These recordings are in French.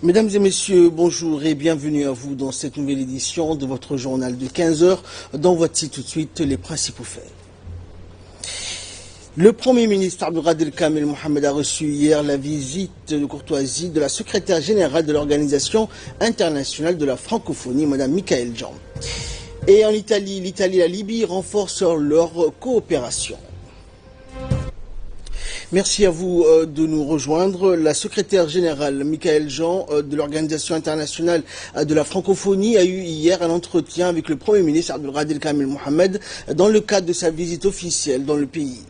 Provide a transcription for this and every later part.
Mesdames et messieurs, bonjour et bienvenue à vous dans cette nouvelle édition de votre journal de 15 heures. Dans voici tout de suite les principaux faits. Le Premier ministre Abdelkader Kamel Mohamed a reçu hier la visite de courtoisie de la secrétaire générale de l'Organisation internationale de la francophonie, Madame Michaëlle Jean. Et en Italie, l'Italie et la Libye renforcent leur coopération. Merci à vous de nous rejoindre. La secrétaire générale Michaëlle Jean de l'Organisation internationale de la francophonie a eu hier un entretien avec le Premier ministre Abdelkader Kamel Mohamed dans le cadre de sa visite officielle dans le pays.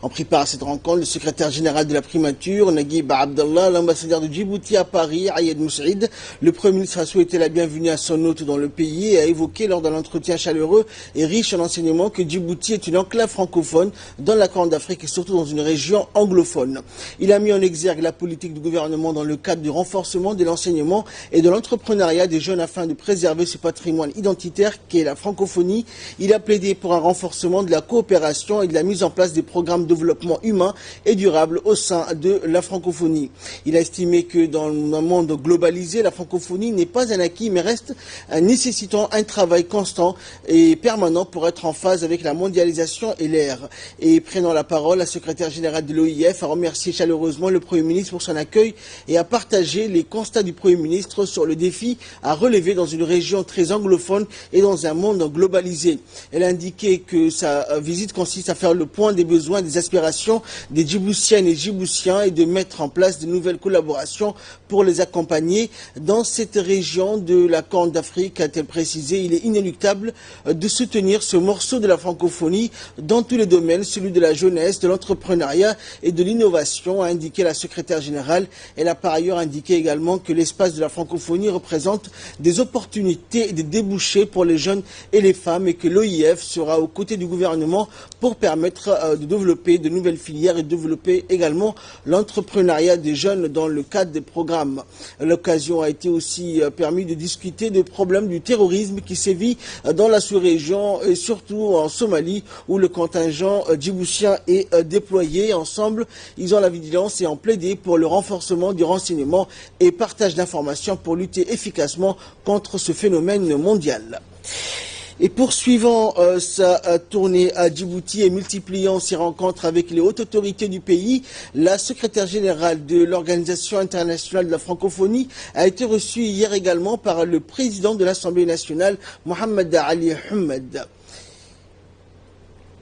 En pris part à cette rencontre, le secrétaire général de la primature, Naguib Abdallah, l'ambassadeur de Djibouti à Paris, Ayed Moussaïd, le Premier ministre a souhaité la bienvenue à son hôte dans le pays et a évoqué lors d'un entretien chaleureux et riche en enseignements que Djibouti est une enclave francophone dans la Corne d'Afrique et surtout dans une région anglophone. Il a mis en exergue la politique du gouvernement dans le cadre du renforcement de l'enseignement et de l'entrepreneuriat des jeunes afin de préserver ce patrimoine identitaire qu'est la francophonie. Il a plaidé pour un renforcement de la coopération et de la mise en place des programmes de développement humain et durable au sein de la francophonie. Il a estimé que dans un monde globalisé, la francophonie n'est pas un acquis mais reste nécessitant un travail constant et permanent pour être en phase avec la mondialisation et l'ère. Et prenant la parole, la secrétaire générale de l'OIF a remercié chaleureusement le Premier ministre pour son accueil et a partagé les constats du Premier ministre sur le défi à relever dans une région très anglophone et dans un monde globalisé. Elle a indiqué que sa visite consiste à faire le point des besoins des aspirations des Djiboutiennes et Djiboutiens et de mettre en place de nouvelles collaborations pour les accompagner dans cette région de la Corne d'Afrique, a-t-elle précisé. Il est inéluctable de soutenir ce morceau de la francophonie dans tous les domaines, celui de la jeunesse, de l'entrepreneuriat et de l'innovation, a indiqué la secrétaire générale. Elle a par ailleurs indiqué également que l'espace de la francophonie représente des opportunités et des débouchés pour les jeunes et les femmes et que l'OIF sera aux côtés du gouvernement pour permettre de développer de nouvelles filières et développer également l'entrepreneuriat des jeunes dans le cadre des programmes. L'occasion a été aussi permis de discuter des problèmes du terrorisme qui sévit dans la sous-région et surtout en Somalie où le contingent djiboutien est déployé. Ensemble, ils ont la vigilance et ont plaidé pour le renforcement du renseignement et partage d'informations pour lutter efficacement contre ce phénomène mondial. Et poursuivant sa tournée à Djibouti et multipliant ses rencontres avec les hautes autorités du pays, la secrétaire générale de l'Organisation internationale de la francophonie a été reçue hier également par le président de l'Assemblée nationale, Mohamed Ali Ahmed.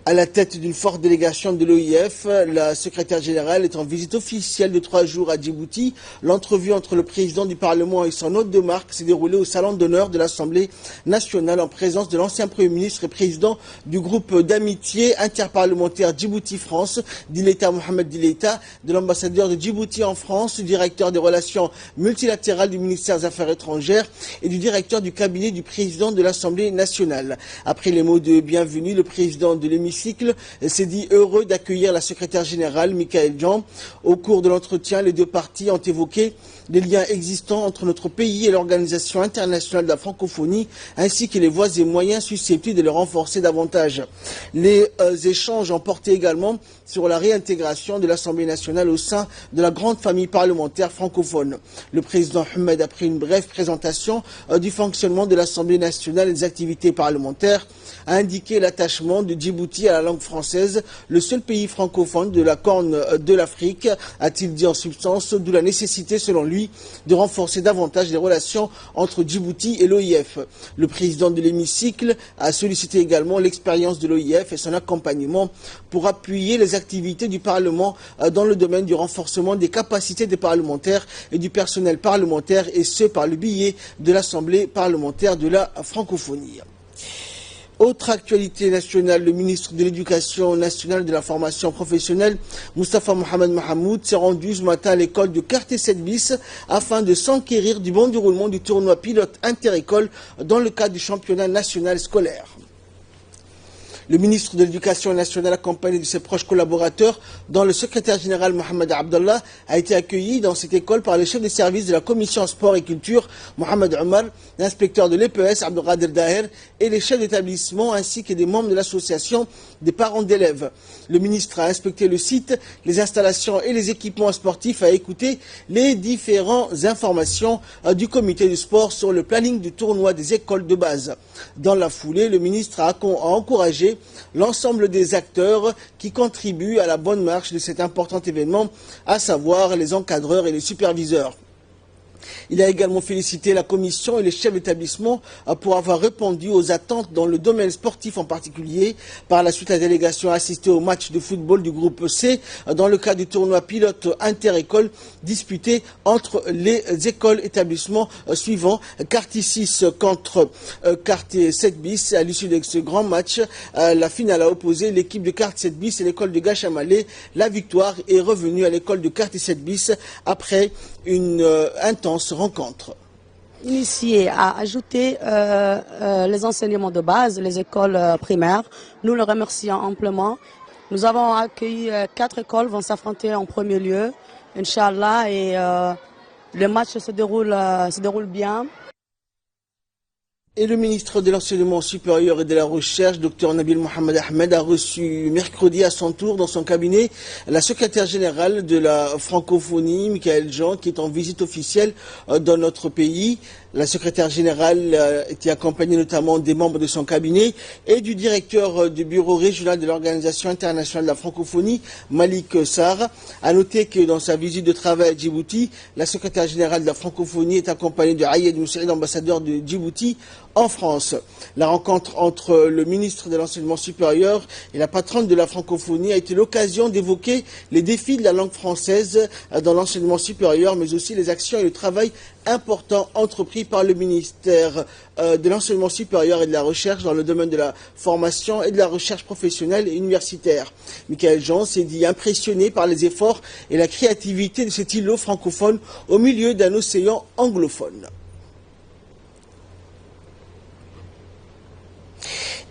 À la tête d'une forte délégation de l'OIF, la secrétaire générale est en visite officielle de 3 jours à Djibouti. L'entrevue entre le président du Parlement et son hôte de marque s'est déroulée au salon d'honneur de l'Assemblée nationale en présence de l'ancien Premier ministre et président du groupe d'amitié interparlementaire Djibouti-France, Dileta Mohamed Dileta, de l'ambassadeur de Djibouti en France, du directeur des relations multilatérales du ministère des Affaires étrangères et du directeur du cabinet du président de l'Assemblée nationale. Après les mots de bienvenue, le président de l'hémicycle s'est dit heureux d'accueillir la secrétaire générale Michaëlle Jean. Au cours de l'entretien, les deux parties ont évoqué les liens existants entre notre pays et l'Organisation internationale de la francophonie, ainsi que les voies et moyens susceptibles de le renforcer davantage. Les échanges ont porté également sur la réintégration de l'Assemblée nationale au sein de la grande famille parlementaire francophone. Le président Ahmed a pris une brève présentation du fonctionnement de l'Assemblée nationale et des activités parlementaires, a indiqué l'attachement de Djibouti à la langue française, le seul pays francophone de la Corne de l'Afrique, a-t-il dit en substance, d'où la nécessité, selon lui, de renforcer davantage les relations entre Djibouti et l'OIF. Le président de l'hémicycle a sollicité également l'expérience de l'OIF et son accompagnement pour appuyer les activités du Parlement dans le domaine du renforcement des capacités des parlementaires et du personnel parlementaire, et ce par le biais de l'Assemblée parlementaire de la francophonie. Autre actualité nationale, le ministre de l'Éducation nationale et de la formation professionnelle, Moustapha Mohamed Mahamoud, s'est rendu ce matin à l'école de Quartier 7 bis afin de s'enquérir du bon déroulement du tournoi pilote inter-école dans le cadre du championnat national scolaire. Le ministre de l'Éducation nationale, accompagné de ses proches collaborateurs, dont le secrétaire général Mohamed Abdallah, a été accueilli dans cette école par le chef de service de la commission sport et culture, Mohamed Omar, l'inspecteur de l'EPS, Abdelkader Daher, et les chefs d'établissement ainsi que des membres de l'association des parents d'élèves. Le ministre a inspecté le site, les installations et les équipements sportifs, a écouté les différentes informations du comité du sport sur le planning du tournoi des écoles de base. Dans la foulée, le ministre a encouragé l'ensemble des acteurs qui contribuent à la bonne marche de cet important événement, à savoir les encadreurs et les superviseurs. Il a également félicité la commission et les chefs d'établissement pour avoir répondu aux attentes dans le domaine sportif en particulier. Par la suite, la délégation a assisté au match de football du groupe C dans le cadre du tournoi pilote inter-école disputé entre les écoles établissements suivants. Quartier 6 contre Quartier 7 bis. À l'issue de ce grand match, la finale a opposé l'équipe de Quartier 7 bis et l'école de Gachamalé. La victoire est revenue à l'école de Quartier 7 bis après une intense rencontre. Initié à ajouter les enseignements de base, les écoles primaires. Nous le remercions amplement. Nous avons accueilli 4 écoles vont s'affronter en premier lieu, Inch'Allah, et le match se déroule bien. Et le ministre de l'Enseignement supérieur et de la Recherche, Dr Nabil Mohamed Ahmed, a reçu mercredi à son tour dans son cabinet la secrétaire générale de la francophonie, Michael Jean, qui est en visite officielle dans notre pays. La secrétaire générale était accompagnée notamment des membres de son cabinet et du directeur du bureau régional de l'Organisation internationale de la francophonie, Malik Sarr. A noter que dans sa visite de travail à Djibouti, la secrétaire générale de la francophonie est accompagnée de Ayed Moussaïd, ambassadeur de Djibouti en France. La rencontre entre le ministre de l'Enseignement supérieur et la patronne de la francophonie a été l'occasion d'évoquer les défis de la langue française dans l'enseignement supérieur, mais aussi les actions et le travail important entrepris par le ministère de l'Enseignement supérieur et de la Recherche dans le domaine de la formation et de la recherche professionnelle et universitaire. Michael Jean s'est dit impressionné par les efforts et la créativité de cet îlot francophone au milieu d'un océan anglophone.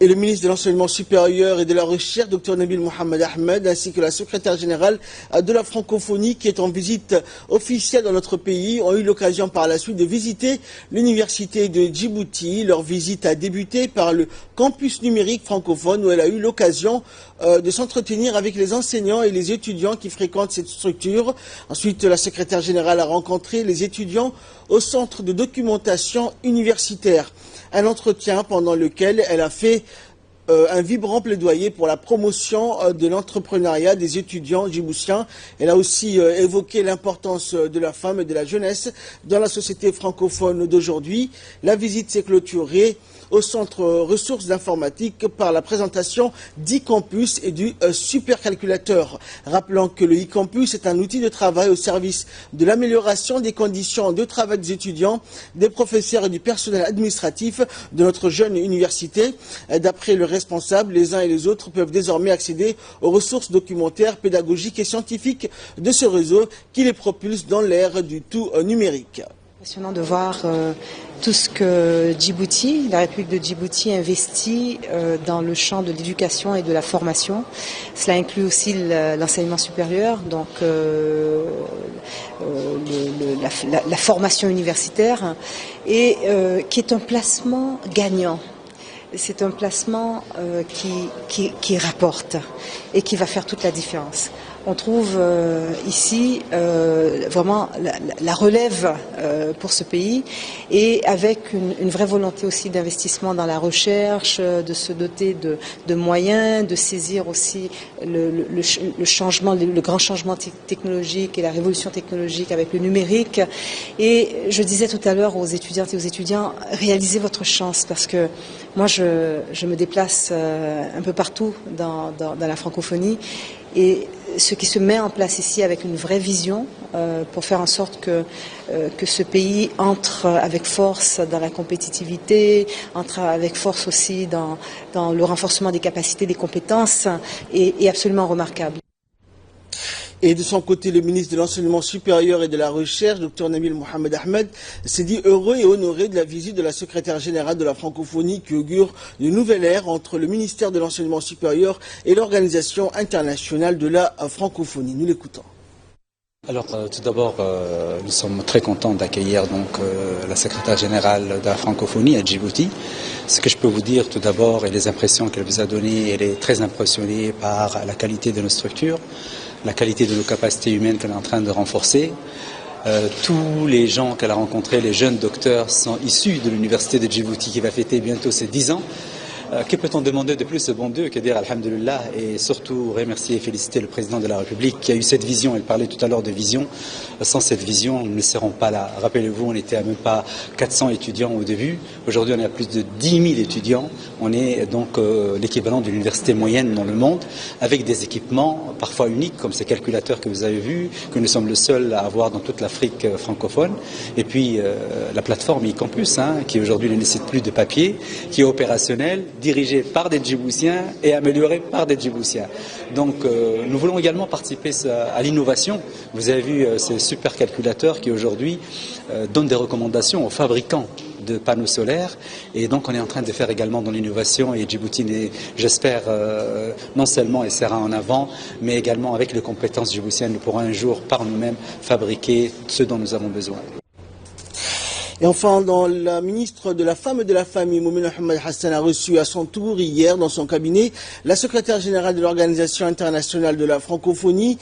Et le ministre de l'Enseignement supérieur et de la Recherche, Dr Nabil Mohamed Ahmed, ainsi que la secrétaire générale de la francophonie qui est en visite officielle dans notre pays, ont eu l'occasion par la suite de visiter l'université de Djibouti. Leur visite a débuté par le campus numérique francophone où elle a eu l'occasion de s'entretenir avec les enseignants et les étudiants qui fréquentent cette structure. Ensuite, la secrétaire générale a rencontré les étudiants au centre de documentation universitaire. Un entretien pendant lequel elle a fait un vibrant plaidoyer pour la promotion de l'entrepreneuriat des étudiants djiboutiens. Elle a aussi évoqué l'importance de la femme et de la jeunesse dans la société francophone d'aujourd'hui. La visite s'est clôturée au centre ressources d'informatique par la présentation d'e-campus et du supercalculateur. Rappelant que le e-campus est un outil de travail au service de l'amélioration des conditions de travail des étudiants, des professeurs et du personnel administratif de notre jeune université. D'après le responsable, les uns et les autres peuvent désormais accéder aux ressources documentaires, pédagogiques et scientifiques de ce réseau qui les propulse dans l'ère du tout numérique. Impressionnant de voir tout ce que Djibouti, la République de Djibouti investit dans le champ de l'éducation et de la formation. Cela inclut aussi l'enseignement supérieur, donc la formation universitaire, et qui est un placement gagnant. C'est un placement qui rapporte et qui va faire toute la différence. On trouve ici vraiment la relève pour ce pays et avec une vraie volonté aussi d'investissement dans la recherche, de se doter de moyens, de saisir aussi le changement, le grand changement technologique et la révolution technologique avec le numérique. Et je disais tout à l'heure aux étudiantes et aux étudiants, réalisez votre chance parce que moi je me déplace un peu partout dans la francophonie et ce qui se met en place ici avec une vraie vision pour faire en sorte que ce pays entre avec force dans la compétitivité, entre avec force aussi dans le renforcement des capacités, des compétences est absolument remarquable. Et de son côté, le ministre de l'Enseignement supérieur et de la Recherche, Dr Nabil Mohamed Ahmed, s'est dit heureux et honoré de la visite de la secrétaire générale de la francophonie qui augure une nouvelle ère entre le ministère de l'Enseignement supérieur et l'Organisation internationale de la francophonie. Nous l'écoutons. Alors tout d'abord, nous sommes très contents d'accueillir la secrétaire générale de la francophonie à Djibouti. Ce que je peux vous dire tout d'abord et les impressions qu'elle vous a données, elle est très impressionnée par la qualité de nos structures, la qualité de nos capacités humaines qu'elle est en train de renforcer. Tous les gens qu'elle a rencontrés, les jeunes docteurs, sont issus de l'université de Djibouti qui va fêter bientôt ses 10 ans. Que peut-on demander de plus, bon Dieu, que dire alhamdulillah, et surtout remercier et féliciter le président de la République qui a eu cette vision. Elle parlait tout à l'heure de vision. Sans cette vision, nous ne serons pas là. Rappelez-vous, on était à même pas 400 étudiants au début. Aujourd'hui, on est à plus de 10 000 étudiants. On est donc l'équivalent d'une université moyenne dans le monde, avec des équipements parfois uniques, comme ces calculateurs que vous avez vus, que nous sommes le seul à avoir dans toute l'Afrique francophone. Et puis la plateforme e-campus, qui aujourd'hui ne nécessite plus de papier, qui est opérationnelle, dirigé par des Djiboutiens et amélioré par des Djiboutiens. Donc nous voulons également participer à l'innovation. Vous avez vu ces super calculateurs qui aujourd'hui donnent des recommandations aux fabricants de panneaux solaires, et donc on est en train de faire également dans l'innovation, et Djibouti, j'espère, non seulement essaiera en avant, mais également avec les compétences djiboutiennes, nous pourrons un jour par nous-mêmes fabriquer ce dont nous avons besoin. Et enfin, la ministre de la Femme et de la Famille, Moumine Ahmed Hassan, a reçu à son tour hier dans son cabinet la secrétaire générale de l'Organisation internationale de la francophonie,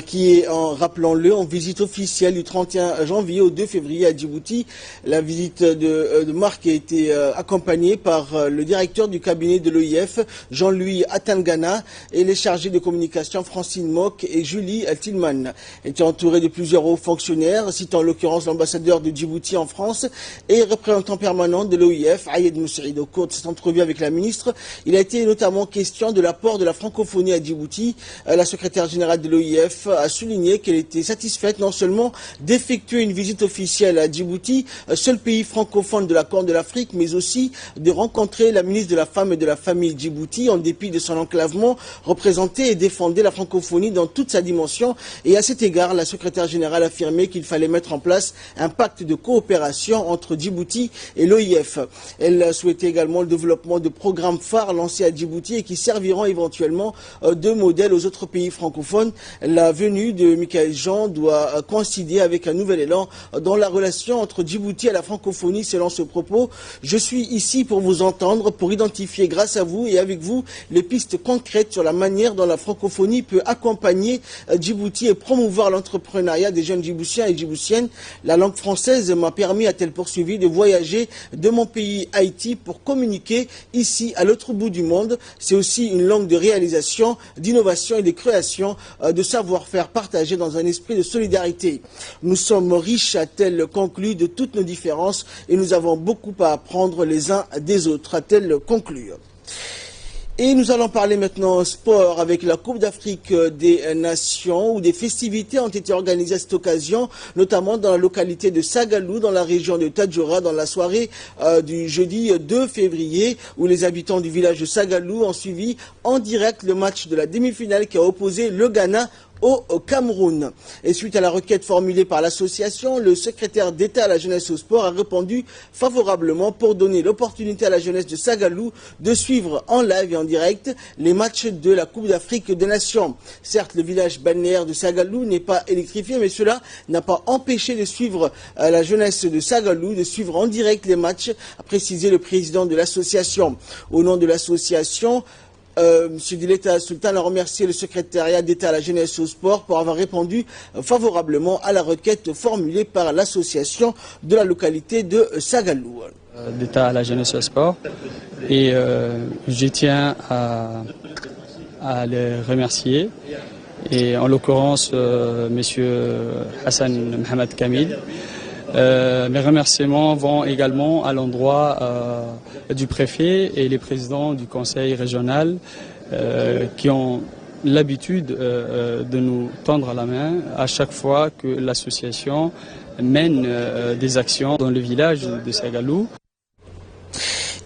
qui est, rappelons-le, en visite officielle du 31 janvier au 2 février à Djibouti. La visite de Marc a été accompagnée par le directeur du cabinet de l'OIF, Jean-Louis Atangana, et les chargés de communication Francine Mock et Julie Tillman. Elle était entourée de plusieurs hauts fonctionnaires, citant en l'occurrence l'ambassadeur de Djibouti en France et représentant permanent de l'OIF, Ayed Moussaïd. Au cours de cette entrevue avec la ministre, il a été notamment question de l'apport de la francophonie à Djibouti. La secrétaire générale de l'OIF a souligné qu'elle était satisfaite non seulement d'effectuer une visite officielle à Djibouti, seul pays francophone de la Corne de l'Afrique, mais aussi de rencontrer la ministre de la Femme et de la Famille Djibouti, en dépit de son enclavement, représenter et défendre la francophonie dans toute sa dimension. Et à cet égard, la secrétaire générale a affirmé qu'il fallait mettre en place un pacte de coopération entre Djibouti et l'OIF. Elle souhaitait également le développement de programmes phares lancés à Djibouti et qui serviront éventuellement de modèle aux autres pays francophones. La venue de Michael Jean doit coïncider avec un nouvel élan dans la relation entre Djibouti et la francophonie. Selon ce propos, je suis ici pour vous entendre, pour identifier grâce à vous et avec vous les pistes concrètes sur la manière dont la francophonie peut accompagner Djibouti et promouvoir l'entrepreneuriat des jeunes Djiboutiens et Djiboutiennes. La langue française m'a permis, a-t-elle poursuivi, de voyager de mon pays Haïti pour communiquer ici à l'autre bout du monde. C'est aussi une langue de réalisation, d'innovation et de création, de savoir-faire partagé dans un esprit de solidarité. Nous sommes riches, a-t-elle conclu, de toutes nos différences et nous avons beaucoup à apprendre les uns des autres, a-t-elle conclu. Et nous allons parler maintenant sport avec la Coupe d'Afrique des Nations où des festivités ont été organisées à cette occasion, notamment dans la localité de Sagalou, dans la région de Tadjoura, dans la soirée du jeudi 2 février, où les habitants du village de Sagalou ont suivi en direct le match de la demi-finale qui a opposé le Ghana au Cameroun. Et suite à la requête formulée par l'association, le secrétaire d'État à la jeunesse et au sport a répondu favorablement pour donner l'opportunité à la jeunesse de Sagalou de suivre en live et en direct les matchs de la Coupe d'Afrique des Nations. Certes, le village balnéaire de Sagalou n'est pas électrifié, mais cela n'a pas empêché de suivre la jeunesse de Sagalou, de suivre en direct les matchs, a précisé le président de l'association. Au nom de l'association, M. Dileta Sultan a remercié le secrétariat d'État à la jeunesse et au sport pour avoir répondu favorablement à la requête formulée par l'association de la localité de Sagalou. D'État à la jeunesse et au sport, et je tiens à les remercier, et en l'occurrence M. Hassan Mohamed Kamil. Mes remerciements vont également à l'endroit du préfet et les présidents du conseil régional qui ont l'habitude de nous tendre la main à chaque fois que l'association mène des actions dans le village de Sagalou.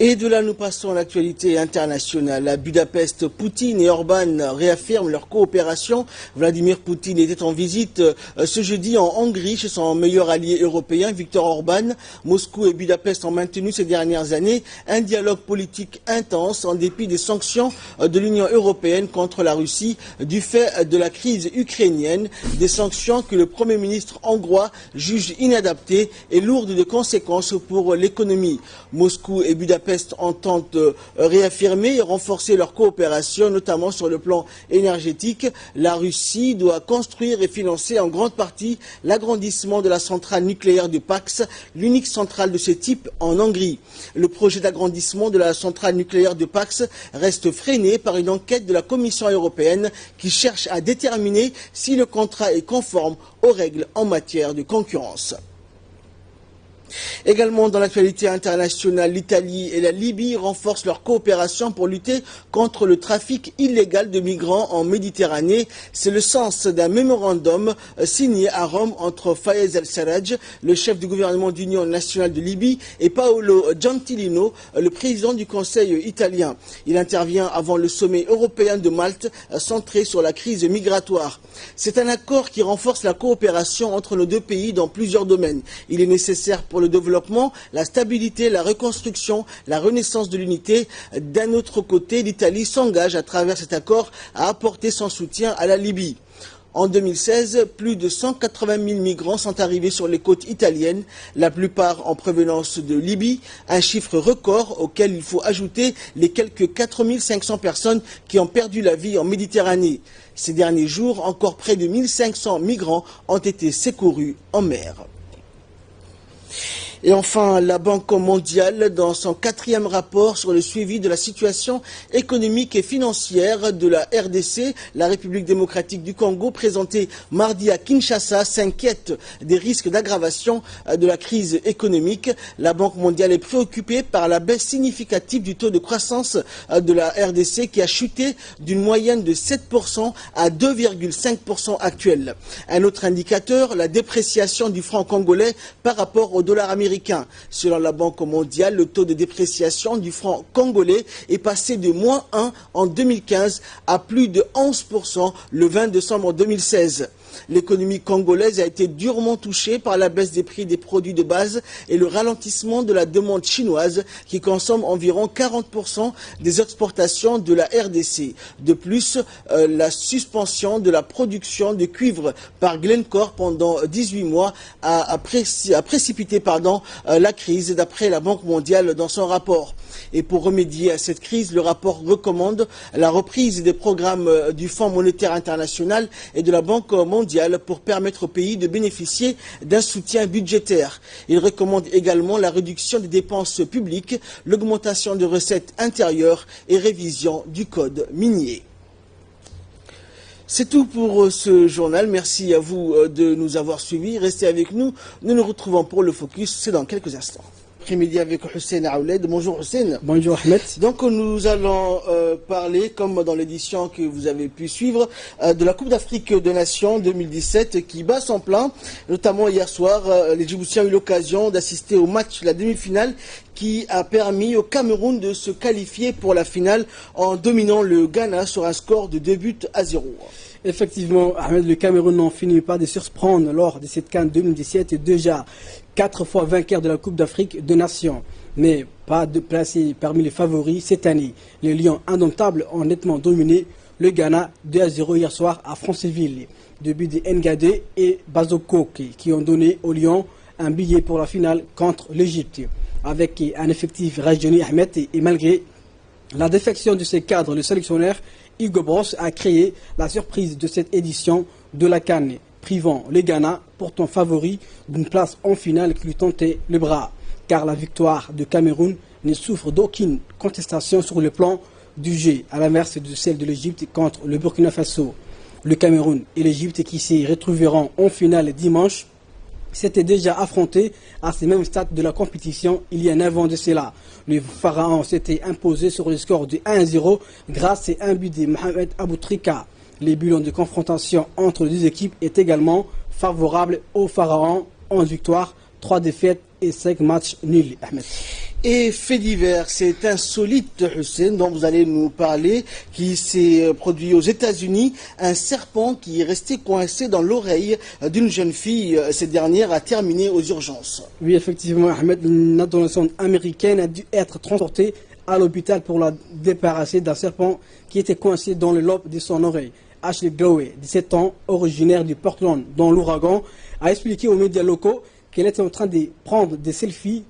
Et de là, nous passons à l'actualité internationale. À Budapest, Poutine et Orban réaffirment leur coopération. Vladimir Poutine était en visite ce jeudi en Hongrie chez son meilleur allié européen, Viktor Orban. Moscou et Budapest ont maintenu ces dernières années un dialogue politique intense en dépit des sanctions de l'Union européenne contre la Russie du fait de la crise ukrainienne. Des sanctions que le Premier ministre hongrois juge inadaptées et lourdes de conséquences pour l'économie. Moscou et Budapest entendent réaffirmer et renforcer leur coopération, notamment sur le plan énergétique. La Russie doit construire et financer en grande partie l'agrandissement de la centrale nucléaire de Paks, l'unique centrale de ce type en Hongrie. Le projet d'agrandissement de la centrale nucléaire de Paks reste freiné par une enquête de la Commission européenne qui cherche à déterminer si le contrat est conforme aux règles en matière de concurrence. Également dans l'actualité internationale, l'Italie et la Libye renforcent leur coopération pour lutter contre le trafic illégal de migrants en Méditerranée. C'est le sens d'un mémorandum signé à Rome entre Fayez el-Sarraj, le chef du gouvernement d'union nationale de Libye, et Paolo Gentilino, le président du Conseil italien. Il intervient avant le sommet européen de Malte, centré sur la crise migratoire. C'est un accord qui renforce la coopération entre nos deux pays dans plusieurs domaines. Il est nécessaire pour le développement, la stabilité, la reconstruction, la renaissance de l'unité. D'un autre côté, l'Italie s'engage à travers cet accord à apporter son soutien à la Libye. En 2016, plus de 180 000 migrants sont arrivés sur les côtes italiennes, la plupart en provenance de Libye, un chiffre record auquel il faut ajouter les quelques 4 500 personnes qui ont perdu la vie en Méditerranée. Ces derniers jours, encore près de 1500 migrants ont été secourus en mer. Et enfin, la Banque mondiale, dans son 4e rapport sur le suivi de la situation économique et financière de la RDC, la République démocratique du Congo, présenté mardi à Kinshasa, s'inquiète des risques d'aggravation de la crise économique. La Banque mondiale est préoccupée par la baisse significative du taux de croissance de la RDC qui a chuté d'une moyenne de 7% à 2,5% actuel. Un autre indicateur, la dépréciation du franc congolais par rapport au dollar américain. Selon la Banque mondiale, le taux de dépréciation du franc congolais est passé de -1 en 2015 à plus de 11% le 20 décembre 2016. L'économie congolaise a été durement touchée par la baisse des prix des produits de base et le ralentissement de la demande chinoise qui consomme environ 40% des exportations de la RDC. De plus, la suspension de la production de cuivre par Glencore pendant 18 mois a précipité la crise, d'après la Banque mondiale dans son rapport. Et pour remédier à cette crise, le rapport recommande la reprise des programmes du Fonds monétaire international et de la Banque mondiale pour permettre au pays de bénéficier d'un soutien budgétaire. Il recommande également la réduction des dépenses publiques, l'augmentation des recettes intérieures et révision du code minier. C'est tout pour ce journal. Merci à vous de nous avoir suivis. Restez avec nous. Nous nous retrouvons pour le focus. C'est dans quelques instants. Après-midi avec Hussein Aouled. Bonjour Hussein. Bonjour Ahmed. Donc nous allons parler, comme dans l'édition que vous avez pu suivre, de la Coupe d'Afrique des Nations 2017 qui bat son plein. Notamment hier soir, les Djiboutiens ont eu l'occasion d'assister au match, la demi-finale, qui a permis au Cameroun de se qualifier pour la finale en dominant le Ghana sur un score de 2-0. Effectivement, Ahmed, le Cameroun n'en finit pas de surprendre lors de cette CAN 2017 et déjà 4 fois vainqueur de la Coupe d'Afrique des Nations. Mais pas de placé parmi les favoris cette année. Les Lions indomptables ont nettement dominé le Ghana 2-0 hier soir à Franceville. Deux buts de Ngade et Bazoko qui ont donné aux Lions un billet pour la finale contre l'Égypte. Avec un effectif rajeuni, Ahmed, et malgré la défection de ses cadres, le sélectionneur Hugo Bross a créé la surprise de cette édition de la CAN, privant les Ghana, pourtant favoris, d'une place en finale qui lui tentait le bras. Car la victoire de Cameroun ne souffre d'aucune contestation sur le plan du jeu, à l'inverse de celle de l'Égypte contre le Burkina Faso. Le Cameroun et l'Égypte qui s'y retrouveront en finale dimanche s'étaient déjà affrontés à ces mêmes stades de la compétition il y a 9 ans de cela. Le Pharaon s'était imposé sur le score de 1-0 grâce à un but de Mohamed Aboutrika. Les bilans de confrontation entre les deux équipes est également favorable au Pharaon. 11 victoires, 3 défaites et 5 matchs nuls. Ahmed. Et fait divers, c'est insolite, Hussein, dont vous allez nous parler, qui s'est produit aux États-Unis. Un serpent qui est resté coincé dans l'oreille d'une jeune fille. Cette dernière a terminé aux urgences. Oui, effectivement, Ahmed, une adolescente américaine a dû être transportée à l'hôpital pour la débarrasser d'un serpent qui était coincé dans le lobe de son oreille. Ashley Glowey, 17 ans, originaire du Portland, dans l'ouragan, a expliqué aux médias locaux qu'elle était en train de prendre des selfies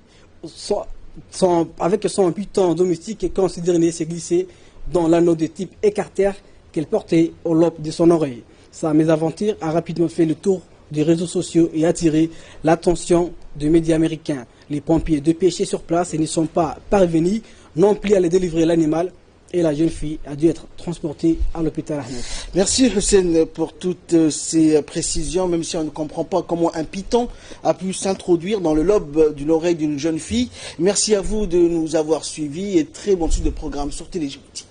avec son python domestique et quand ce dernier s'est glissé dans l'anneau de type écartère qu'elle portait au lobe de son oreille. Sa mésaventure a rapidement fait le tour des réseaux sociaux et attiré l'attention des médias américains. Les pompiers dépêchés sur place et ne sont pas parvenus non plus à les délivrer l'animal et la jeune fille a dû être transportée à l'hôpital Ahmed. Merci Hussein pour toutes ces précisions, même si on ne comprend pas comment un python a pu s'introduire dans le lobe d'une oreille d'une jeune fille. Merci à vous de nous avoir suivis et très bon suite de programme sur Télé Djibouti.